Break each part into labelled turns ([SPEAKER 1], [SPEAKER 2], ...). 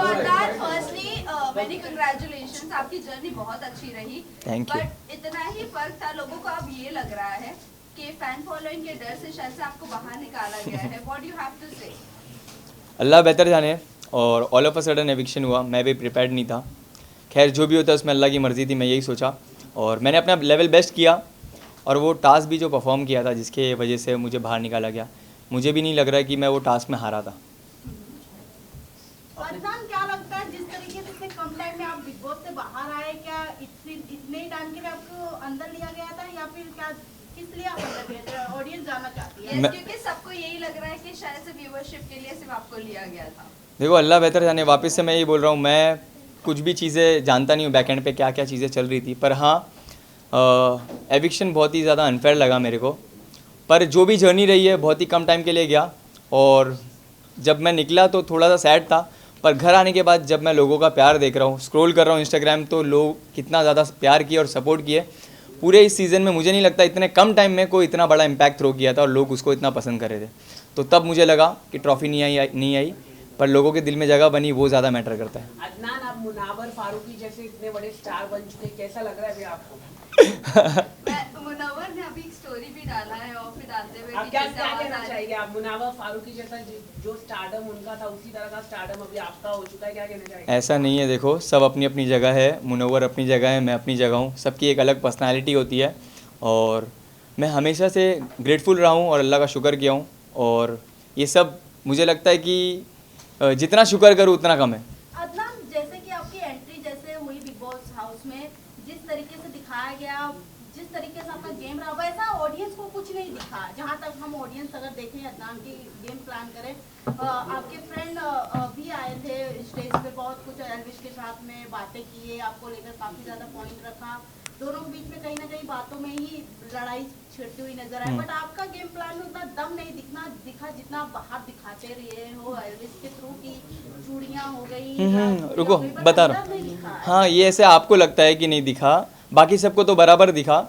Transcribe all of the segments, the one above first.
[SPEAKER 1] Adnan, firstly many congratulations, आपकी journey बहुत अच्छी रही।
[SPEAKER 2] Thank you.
[SPEAKER 1] बट इतना ही फर्क था, लोगों को अब ये लग रहा है कि फैन फॉलोइंग के डर से शायद से आपको बाहर निकाला गया है। व्हाट यू हैव टू से?
[SPEAKER 2] अल्लाह बेहतर जाने। और all of a sudden eviction हुआ, मैं भी प्रिपेयर्ड नहीं था। खैर जो भी होता है उसमें अल्लाह की मर्ज़ी थी, मैं यही सोचा और मैंने अपना लेवल बेस्ट किया। और वो टास्क भी जो परफॉर्म किया था जिसके वजह से मुझे बाहर निकाला गया, मुझे भी नहीं लग रहा है कि मैं वो टास्क में हारा था।
[SPEAKER 3] अदनान, क्या लगता है जिस तरीके से इतने कम टाइम में आप बिग बॉस से बाहर आए, क्या इतने टाइम के लिए आपको अंदर लिया गया था या फिर क्या, किस लिए आप अंदर गए थे? ऑडियंस जानना चाहती है।
[SPEAKER 1] क्योंकि सबको यही लग रहा है कि शायद से व्यूअरशिप के लिए सिर्फ आपको लिया गया था।
[SPEAKER 2] देखो अल्लाह बेहतर जाने, वापस से मैं यही बोल रहा हूँ, मैं कुछ भी चीज़ें जानता नहीं हूँ बैक एंड पे क्या क्या चीज़ें चल रही थी। पर हाँ, एविक्शन बहुत ही ज़्यादा अनफेयर लगा मेरे को। पर जो भी जर्नी रही है बहुत ही कम टाइम के लिए गया और जब मैं निकला तो थोड़ा सा सैड था। पर घर आने के बाद जब मैं लोगों का प्यार देख रहा हूँ, स्क्रॉल कर रहा हूँ इंस्टाग्राम, तो लोग कितना ज़्यादा प्यार किए और सपोर्ट किए। पूरे इस सीज़न में मुझे नहीं लगता इतने कम टाइम में कोई इतना बड़ा इम्पैक्ट थ्रो किया था और लोग उसको इतना पसंद कर रहे थे। तो तब मुझे लगा कि ट्रॉफ़ी नहीं आई, पर लोगों के दिल में जगह बनी, वो ज़्यादा मैटर करता है।
[SPEAKER 4] अदनान, आप मुनावर फारूकी जैसे इतने बड़े स्टार बन चुके, कैसा लग रहा है अभी आपको?
[SPEAKER 1] मुनव्वर ने अभी एक स्टोरी भी डाला है और फिर डालते हुए
[SPEAKER 4] आप
[SPEAKER 1] कि
[SPEAKER 4] क्या
[SPEAKER 1] जैसे
[SPEAKER 4] क्या
[SPEAKER 1] आवाज
[SPEAKER 4] कहना
[SPEAKER 1] आ रही है।
[SPEAKER 4] चाहिए? आप मुनावर फारूकी जैसा जो स्टारडम उनका था उसी तरह का स्टारडम अभी आपका हो चुका है, क्या कहना चाहिए?
[SPEAKER 2] ऐसा नहीं है, देखो सब अपनी अपनी जगह है। मुनव्वर अपनी जगह है, मैं अपनी जगह हूँ। सबकी एक अलग पर्सनालिटी होती है और मैं हमेशा से ग्रेटफुल रहा हूँ और अल्लाह का शुक्र किया हूँ। और ये सब मुझे लगता है कि जितना शुक्र करूँ उतना कम है।
[SPEAKER 3] अदनान, जैसे कि आपकी एंट्री जैसे हुई बिग बॉस हाउस में, जिस तरीके से दिखाया गया, जिस तरीके से आपका गेम रहा, वैसा ऑडियंस को कुछ नहीं दिखा। जहां तक हम ऑडियंस अगर देखें, अदनान की गेम प्लान करें, आपके फ्रेंड भी आए थे स्टेज पे, बहुत कुछ एल्विश के साथ में बातें किए, आपको लेकर काफी ज्यादा पॉइंट रखा। दोनों के बीच में कहीं ना कहीं बातों में ही लड़ाई छिड़ती हुई नजर आई। बट आपका गेम प्लान में उतना दम नहीं दिखा जितना आप बाहर दिखाते रहे हो। एल्विस के थ्रू की चूड़ियां हो गई,
[SPEAKER 2] रुको
[SPEAKER 3] हो गई, but
[SPEAKER 2] बता
[SPEAKER 3] अंदर
[SPEAKER 2] रहा
[SPEAKER 3] नहीं
[SPEAKER 2] हूँ।
[SPEAKER 3] दिखा है।
[SPEAKER 2] हाँ, ये ऐसे आपको लगता है कि नहीं दिखा, बाकी सबको तो बराबर दिखा।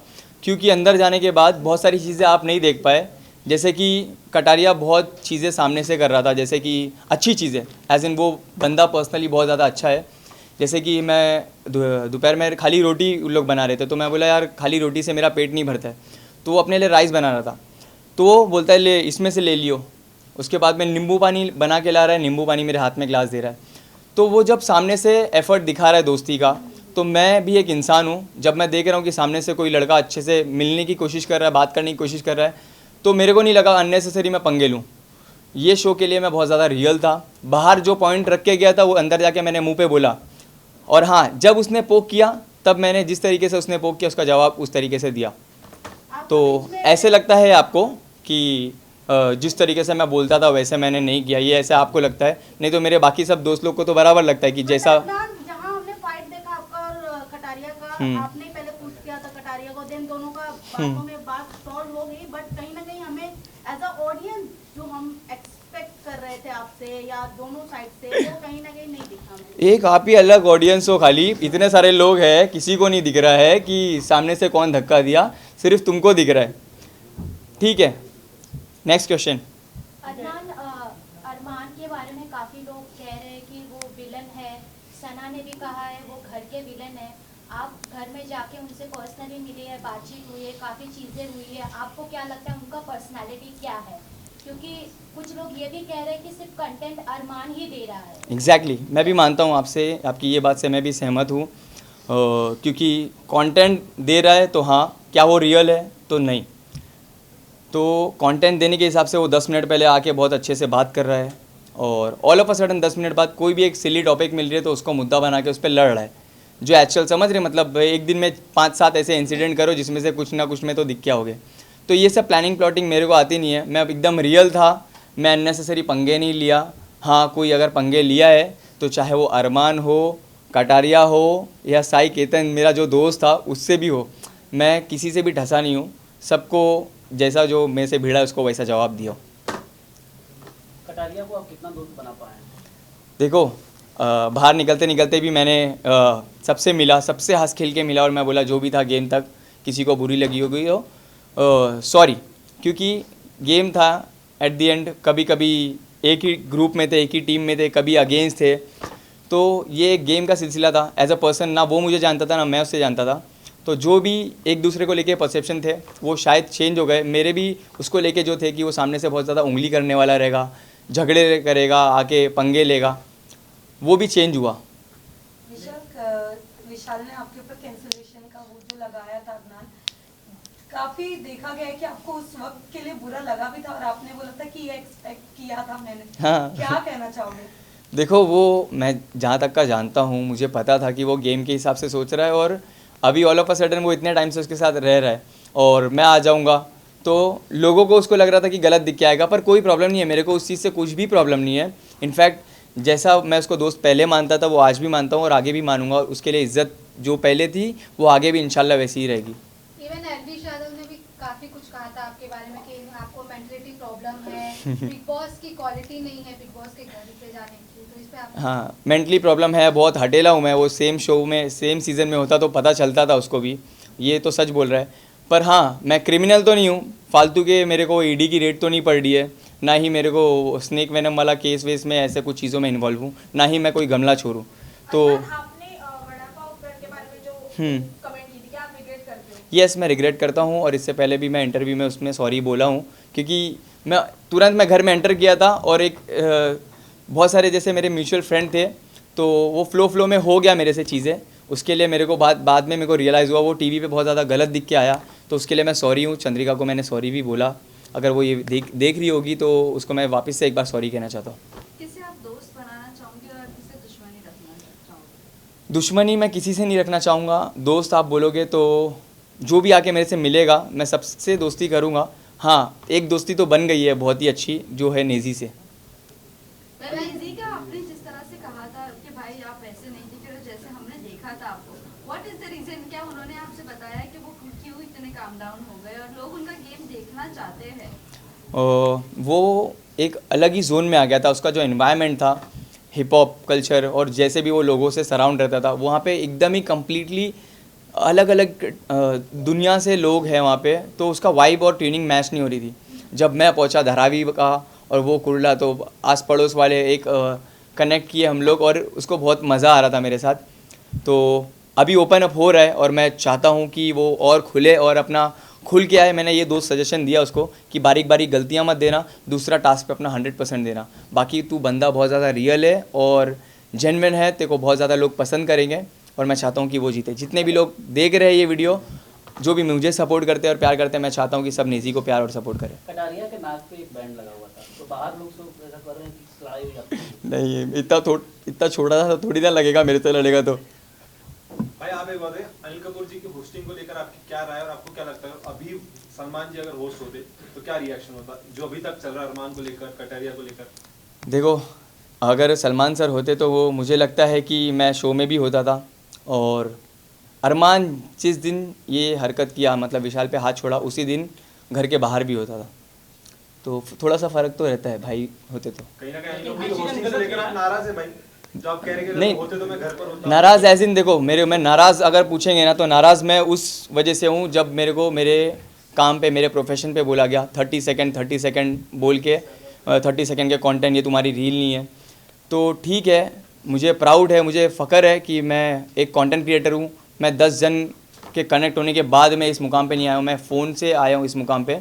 [SPEAKER 2] क्योंकि अंदर जाने के बाद बहुत सारी चीज़ें आप नहीं देख पाए। जैसे कि कटारिया बहुत चीज़ें सामने से कर रहा था, जैसे कि अच्छी चीज़ें, एज इन वो बंदा पर्सनली बहुत ज़्यादा अच्छा है। जैसे कि मैं दोपहर में खाली रोटी उन लोग बना रहे थे, तो मैं बोला यार खाली रोटी से मेरा पेट नहीं भरता है, तो वो अपने लिए राइस बना रहा था। तो वो बोलता है ले इसमें से ले लियो। उसके बाद में नींबू पानी बना के ला रहा है, नींबू पानी मेरे हाथ में ग्लास दे रहा है। तो वो जब सामने से एफ़र्ट दिखा रहा है दोस्ती का, तो मैं भी एक इंसान हूँ। जब मैं देख रहा हूँ कि सामने से कोई लड़का अच्छे से मिलने की कोशिश कर रहा है, बात करने की कोशिश कर रहा है, तो मेरे को नहीं लगा अननेसेसरी मैं पंगे लूँ। ये शो के लिए मैं बहुत ज़्यादा रियल था। बाहर जो पॉइंट रख के गया था वो अंदर जाके मैंने मुंह पे बोला। और हाँ, जब उसने पोक किया तब मैंने जिस तरीके से उसने पोक किया उसका जवाब उस तरीके से दिया। तो ऐसे लगता है आपको कि जिस तरीके से मैं बोलता था वैसे मैंने नहीं किया, ये ऐसे आपको लगता है। नहीं तो मेरे बाकी सब दोस्त लोग को तो बराबर लगता है कि जैसा
[SPEAKER 3] जहाँ हमने फाइट देखा आपका और कटारिया का, आपने पहले पुश किया था कटारिया को, देन दोनों का बातों में बात सॉल्व हो गई। बट कहीं ना कहीं हमें एज अ ऑडियंस जो हम एक्सपेक्ट कर रहे थे आपसे या दोनों साइड से, वो कहीं ना कहीं नहीं दिखा हमें।
[SPEAKER 2] एक आप ही अलग ऑडियंस हो, खाली इतने सारे लोग हैं, किसी को नहीं दिख रहा है कि सामने से कौन धक्का दिया, सिर्फ तुमको दिख रहा है। ठीक है, नेक्स्ट क्वेश्चन।
[SPEAKER 5] अदनान, अरमान के बारे में काफ़ी लोग कह रहे हैं कि वो विलन है। सना ने भी कहा है वो घर के विलन है। आप घर में जाके उनसे पर्सनली मिले हैं, बातचीत हुई है, काफ़ी चीज़ें हुई है, आपको क्या लगता है उनका पर्सनालिटी क्या है? क्योंकि कुछ लोग ये भी कह रहे हैं कि सिर्फ कंटेंट अरमान ही दे रहा है।
[SPEAKER 2] एग्जैक्टली, मैं भी मानता हूँ आपसे, आपकी ये बात से मैं भी सहमत हूँ। क्योंकि कंटेंट दे रहा है तो हाँ, क्या वो रियल है तो नहीं। तो कंटेंट देने के हिसाब से वो 10 मिनट पहले आके बहुत अच्छे से बात कर रहा है और all of a sudden 10 minute बाद कोई भी एक सिली टॉपिक मिल रही है तो उसको मुद्दा बना के उस पर लड़ रहा है, जो एक्चुअल समझ रहे। मतलब एक दिन में 5-7 ऐसे इंसिडेंट करो जिसमें से कुछ ना कुछ में तो दिख क्या हो गए। तो ये सब प्लानिंग प्लॉटिंग मेरे को आती नहीं है। मैं अब एकदम रियल था, मैं अननेसेसरी पंगे नहीं लिया। हाँ, कोई अगर पंगे लिया है तो चाहे वो अरमान हो, कटारिया हो या साई केतन मेरा जो दोस्त था उससे भी हो, मैं किसी से भी ढसा नहीं हूँ। सबको जैसा जो मेरे से भिड़ा है उसको वैसा जवाब दिया।
[SPEAKER 4] कटारिया को आप कितना दोस्त बना पाए?
[SPEAKER 2] देखो बाहर निकलते निकलते भी मैंने सबसे मिला, सबसे हंस खेल के मिला और मैं बोला जो भी था गेम तक, किसी को बुरी लगी हो गई हो सॉरी, क्योंकि गेम था। एट द एंड कभी कभी एक ही ग्रुप में थे, एक ही टीम में थे, कभी अगेंस्ट थे। तो ये एक गेम का सिलसिला था। एज अ पर्सन ना वो मुझे जानता था ना मैं उससे जानता था, तो जो भी एक दूसरे को लेके परसेप्शन थे वो शायद चेंज हो गए। मेरे भी उसको लेके जो थे कि वो सामने से बहुत ज़्यादा उंगली करने वाला रहेगा, झगड़े करेगा, आके पंगे लेगा, वो भी चेंज हुआ।
[SPEAKER 6] विशाल ने आपके ऊपर कैंसलेशन का वो जो लगाया था अदनान, काफी देखा गया है कि आपको उस वक्त के लिए बुरा लगा भी था और आपने बोला था कि ये एक्सपेक्ट किया था मैंने।
[SPEAKER 2] हाँ।
[SPEAKER 6] क्या कहना चाहोगे?
[SPEAKER 2] देखो वो मैं जहाँ तक का जानता हूँ, मुझे पता था कि वो गेम के हिसाब से सोच रहा है और अभी ऑल ऑफ अ सडन वो इतने टाइम से उसके साथ रह रहा है और मैं आ जाऊँगा तो लोगों को उसको लग रहा था कि गलत दिख के आएगा, पर कोई प्रॉब्लम नहीं है, मेरे को उस चीज़ से कुछ भी प्रॉब्लम नहीं है। इनफैक्ट जैसा मैं उसको दोस्त पहले मानता था वो आज भी मानता हूँ और आगे भी मानूंगा, और उसके लिए इज्जत जो पहले थी वो आगे भी इंशाल्लाह वैसी ही रहेगी।
[SPEAKER 5] इवन एलविश यादव ने भी काफी कुछ कहा था आपके बारे में कि आपको मेंटलिटी प्रॉब्लम है, बिग बॉस की क्वालिटी नहीं है बिग बॉस के घर पे जाने की, तो इस पे आप
[SPEAKER 2] हाँ, मेंटली प्रॉब्लम है, बहुत हटेला हूँ मैं। वो सेम शो में सेम सीज़न में होता तो पता चलता था उसको भी, ये तो सच बोल रहा है। पर हाँ, मैं क्रिमिनल तो नहीं हूँ, फालतू के मेरे को ईडी की रेड तो नहीं पड़ रही है, ना ही मेरे को स्नेक वेनम वाला केस वेस में ऐसे कुछ चीज़ों में इन्वॉल्व हूँ, ना ही मैं कोई गमला छोड़ूँ। तो
[SPEAKER 6] आपने वड़ा पाव ब्रेड के बारे में जो कमेंट की थी, क्या आप रिग्रेट करते हो?
[SPEAKER 2] यस, मैं रिग्रेट करता हूँ और इससे पहले भी मैं इंटरव्यू में उसमें सॉरी बोला हूँ, क्योंकि मैं तुरंत घर में एंटर किया था और एक बहुत सारे जैसे मेरे म्यूचुअल फ्रेंड थे, तो वो फ्लो में हो गया मेरे से चीज़ें। उसके लिए मेरे को बाद में मेरे को रियलाइज़ हुआ वो टीवी पे बहुत ज़्यादा गलत दिख के आया, तो उसके लिए मैं सॉरी हूँ। चंद्रिका को मैंने सॉरी भी बोला, अगर वो ये देख रही होगी तो उसको मैं वापस से एक बार सॉरी कहना चाहता हूँ।
[SPEAKER 1] किसे आप दोस्त बनाना चाहोगे और किसे दुश्मनी रखना चाहोगे?
[SPEAKER 2] दुश्मनी मैं किसी से नहीं रखना चाहूँगा। दोस्त आप बोलोगे तो जो भी आके मेरे से मिलेगा मैं सबसे दोस्ती करूँगा। हाँ, एक दोस्ती तो बन गई है बहुत ही अच्छी, जो है नेजी से।
[SPEAKER 1] नेजी का आपने जिस तरह से कहा था कि भाई आप वैसे नहीं दिख रहे हो जैसे हमने देखा था आपको, व्हाट इज द रीजन? क्या उन्होंने आपसे बताया कि वो क्यों इतने काम डाउन हो गए और लोग उनका गेम देखना चाहते हैं?
[SPEAKER 2] वो एक अलग ही जोन में आ गया था। उसका जो एनवायरनमेंट था, हिप हॉप कल्चर, और जैसे भी वो लोगों से सराउंड रहता था, वहाँ पे एकदम ही कम्प्लीटली अलग अलग दुनिया से लोग हैं वहाँ पे, तो उसका वाइब और ट्यूनिंग मैच नहीं हो रही थी। जब मैं पहुँचा धारावी का और वो कुर्ला, तो आस पड़ोस वाले एक कनेक्ट किए हम लोग और उसको बहुत मज़ा आ रहा था मेरे साथ। तो अभी ओपन अप हो रहा है और मैं चाहता हूँ कि वो और खुले और अपना खुल के आए। मैंने ये दो सजेशन दिया उसको कि बारीक बारीक गलतियाँ मत देना, दूसरा टास्क पे अपना 100% देना। बाकी तू बंदा बहुत ज़्यादा रियल है और जेन्युइन है, तेरे को बहुत ज़्यादा लोग पसंद करेंगे और मैं चाहता हूँ कि वो जीते। जितने भी लोग देख रहे हैं ये वीडियो, जो भी मुझे सपोर्ट करते हैं और प्यार करते हैं, मैं चाहता हूँ कि सब नेजी को प्यार और सपोर्ट करें।
[SPEAKER 7] कटारिया के नाक पे एक बैंड लगा हुआ था, तो बाहर लोग सब ऐसा कर रहे हैं कि लड़ाई हुई आपकी।
[SPEAKER 2] नहीं, इतना छोटा सा थोड़ी ना लगेगा मेरे से लड़ेगा तो।
[SPEAKER 8] भाई आप एक बात है, अनिल कपूर जी की होस्टिंग को लेकर आपकी क्या राय और आपको क्या लगता है अभी सलमान जी अगर होस्ट होते तो क्या रिएक्शन होता, जो अभी तक चल रहा है अरमान को लेकर, कटारिया को लेकर?
[SPEAKER 2] देखो, अगर सलमान सर होते तो वो मुझे लगता है कि मैं शो में भी होता था, और अरमान जिस दिन ये हरकत किया, मतलब विशाल पे हाथ छोड़ा, उसी दिन घर के बाहर भी होता था। तो थोड़ा सा फ़र्क तो रहता है भाई होते तो।
[SPEAKER 8] कहीं ना कहीं अनिल कपूर की होस्टिंग से लेकर आप नाराज है भाई, जो आप कह रहे हैं
[SPEAKER 2] नहीं,
[SPEAKER 8] कि होते तो मैं घर पर होता।
[SPEAKER 2] नाराज़ एज इन, देखो मैं नाराज़ अगर पूछेंगे ना तो नाराज़ मैं उस वजह से हूँ जब मेरे को मेरे काम पे, मेरे प्रोफेशन पे बोला गया 30 सेकंड बोल के 30 सेकंड के कंटेंट, ये तुम्हारी रील नहीं है। तो ठीक है, मुझे प्राउड है, मुझे फ़ख्र है कि मैं एक कंटेंट क्रिएटर हूँ। मैं 10 जन के कनेक्ट होने के बाद मैं इस मुकाम पे नहीं आया हूँ, मैं फ़ोन से आया हूँ इस मुकाम पे,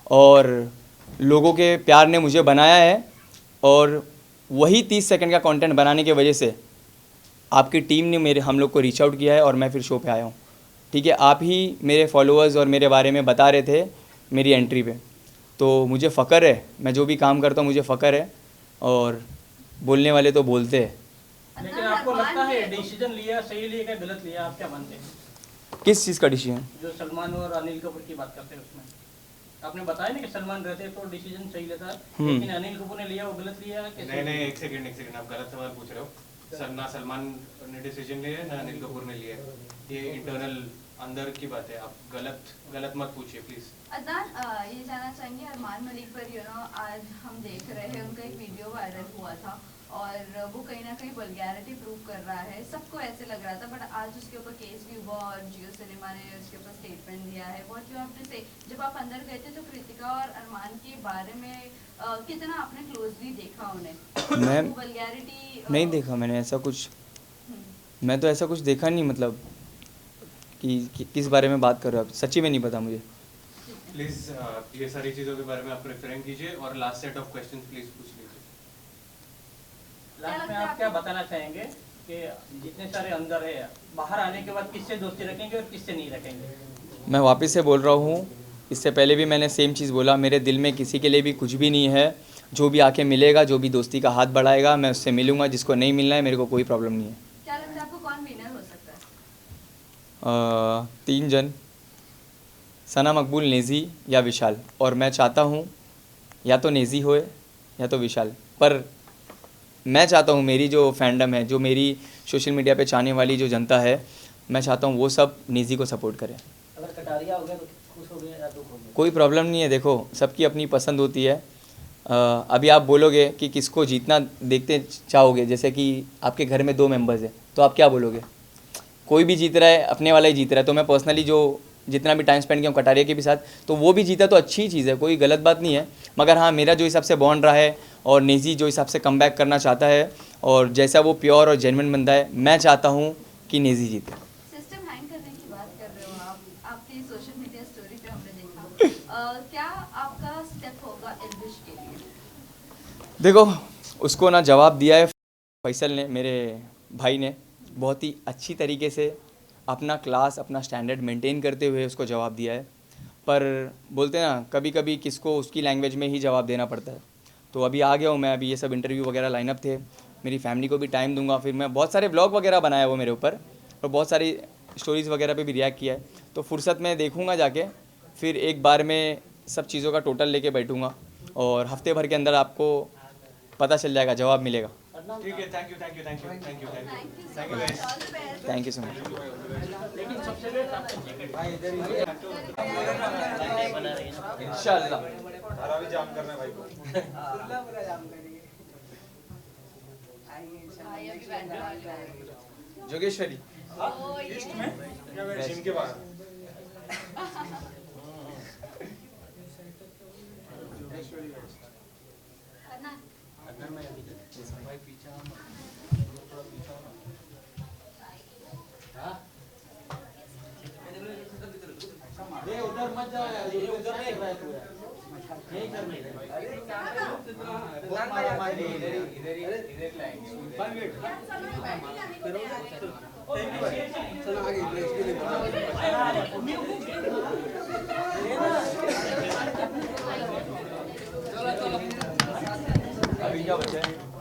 [SPEAKER 2] और लोगों के प्यार ने मुझे बनाया है। और वही 30 सेकंड का कंटेंट बनाने की वजह से आपकी टीम ने हम लोग को रीच आउट किया है और मैं फिर शो पे आया हूँ। ठीक है, आप ही मेरे फॉलोअर्स और मेरे बारे में बता रहे थे मेरी एंट्री पे, तो मुझे फ़ख्र है, मैं जो भी काम करता हूँ मुझे फ़ख्र है, और बोलने वाले तो बोलते हैं।
[SPEAKER 7] लेकिन आपको लगता है डिसीजन लिया सही लिया क्या गलत लिया, आप क्या मानते हैं?
[SPEAKER 2] किस चीज़ का डिसीजन?
[SPEAKER 7] जो सलमान और अनिल कपूर की बात करते हैं उसमें आपने बताया ना कि सलमान रहते तो डिसीजन सही लेता, लेकिन अनिल कपूर ने लिया वो गलत लिया।
[SPEAKER 8] नहीं, एक सेकंड, आप गलत सवाल पूछ रहे हो। सर, ना सलमान ने डिसीजन लिया है ना अनिल कपूर ने लिया है, ये इंटरनल अंदर की बात है, आप गलत मत पूछिए प्लीज।
[SPEAKER 1] अदनान, ये जानना चाहेंगे अरमान मलिक पर आज हम देख रहे हैं उनका एक वीडियो वायरल हुआ था और वो कहीं ना कहीं वल्गैरिटी प्रूव कर रहा है, सबको ऐसे लग रहा था, बट आज उसके ऊपर केस भी हुआ और जियो सिनेमा ने उसके ऊपर स्टेटमेंट दिया है। व्हाट यू हैव टू से, जब आप अंदर गए थे तो कृतिका और अरमान के बारे में कितना आपने क्लोजली देखा उन्हें?
[SPEAKER 2] मैं
[SPEAKER 1] वल्गैरिटी
[SPEAKER 2] नहीं देखा मैंने ऐसा कुछ, मैं तो ऐसा कुछ देखा नहीं, मतलब कि किस बारे में बात कर रहे हो आप, सच्ची में नहीं पता मुझे।
[SPEAKER 9] प्लीज ये सारी चीज़ों के बारे में आप रेफरेंस कीजिए और last set of questions please पूछ लीजिए।
[SPEAKER 7] लास्ट में आप क्या बताना चाहेंगे कि जितने सारे अंदर है, बाहर आने के बाद किससे दोस्ती रखेंगे और किससे नहीं रखेंगे?
[SPEAKER 2] मैं वापस से बोल रहा हूँ, इससे पहले भी मैंने सेम चीज़ बोला, मेरे दिल में किसी के लिए भी कुछ भी नहीं है। जो भी आके मिलेगा, जो भी दोस्ती का हाथ बढ़ाएगा, मैं उससे मिलूंगा। जिसको नहीं मिलना है, मेरे को कोई प्रॉब्लम नहीं है।
[SPEAKER 1] क्या लगता है आपको कौन विनर हो सकता है?
[SPEAKER 2] 3 जन, सना, मकबूल, नेजी या विशाल। और मैं चाहता हूँ या तो नेजी होए या तो विशाल, पर मैं चाहता हूँ मेरी जो फैंडम है, जो मेरी सोशल मीडिया पे चाहने वाली जो जनता है, मैं चाहता हूँ वो सब नेजी को सपोर्ट करें।
[SPEAKER 7] अगर कटारिया हो गया तो खुश हो गए या दुख हो गया?
[SPEAKER 2] कोई प्रॉब्लम नहीं है, देखो सबकी अपनी पसंद होती है। अभी आप बोलोगे कि किसको जीतना देखते चाहोगे, जैसे कि आपके घर में 2 मेंबर्स हैं, तो आप क्या बोलोगे? कोई भी जीत रहा है, अपने वाला ही जीत रहा है। तो मैं पर्सनली जो जितना भी टाइम स्पेंड किया हूँ कटारिया के भी साथ, तो वो भी जीता तो अच्छी चीज़ है, कोई गलत बात नहीं है। मगर हाँ, मेरा जो हिसाब से बॉन्ड रहा है और नेजी जो हिसाब से कम बैक करना चाहता है और जैसा वो प्योर और जेन्युइन बंदा है, मैं चाहता हूँ कि नेजी जीते।
[SPEAKER 1] सिस्टम हैंग करने की बात कर रहे हो आप, आपकी सोशल मीडिया स्टोरी पे हमने देखा। क्या आपका स्टेप होगा एल्विश के लिए?
[SPEAKER 2] देखो, उसको ना जवाब दिया है फैसल ने, मेरे भाई ने, बहुत ही अच्छी तरीके से अपना क्लास, अपना स्टैंडर्ड मेंटेन करते हुए उसको जवाब दिया है। पर बोलते हैं ना, कभी कभी किसको उसकी लैंग्वेज में ही जवाब देना पड़ता है। तो अभी आ गया हूँ मैं, अभी ये सब इंटरव्यू वगैरह लाइनअप थे, मेरी फैमिली को भी टाइम दूंगा। फिर मैं बहुत सारे व्लॉग वगैरह बनाया वो मेरे ऊपर, और बहुत सारी स्टोरीज़ वगैरह पे भी रिएक्ट किया है। तो फुर्सत में देखूंगा जाके, फिर एक बार में सब चीज़ों का टोटल लेके बैठूंगा और हफ्ते भर के अंदर आपको पता चल जाएगा, जवाब मिलेगा।
[SPEAKER 9] ठीक है, thank you thank you thank you thank you thank you
[SPEAKER 1] thank you so much, all the best.
[SPEAKER 2] Thank you so much.
[SPEAKER 7] लेकिन सबसे बेस्ट आपका जैकेट
[SPEAKER 2] इंशाल्लाह।
[SPEAKER 8] हमारा भी जाम करना है भाई को।
[SPEAKER 1] भाई अभी बैठने वाले हैं।
[SPEAKER 2] जोगेश्वरी
[SPEAKER 1] ओ ये
[SPEAKER 8] जिम के बाहर
[SPEAKER 1] करना
[SPEAKER 7] उधर मत जाओ यार, ये उधर नहीं रहा है तू यार, यही कर नहीं
[SPEAKER 2] अभी क्या बचा है?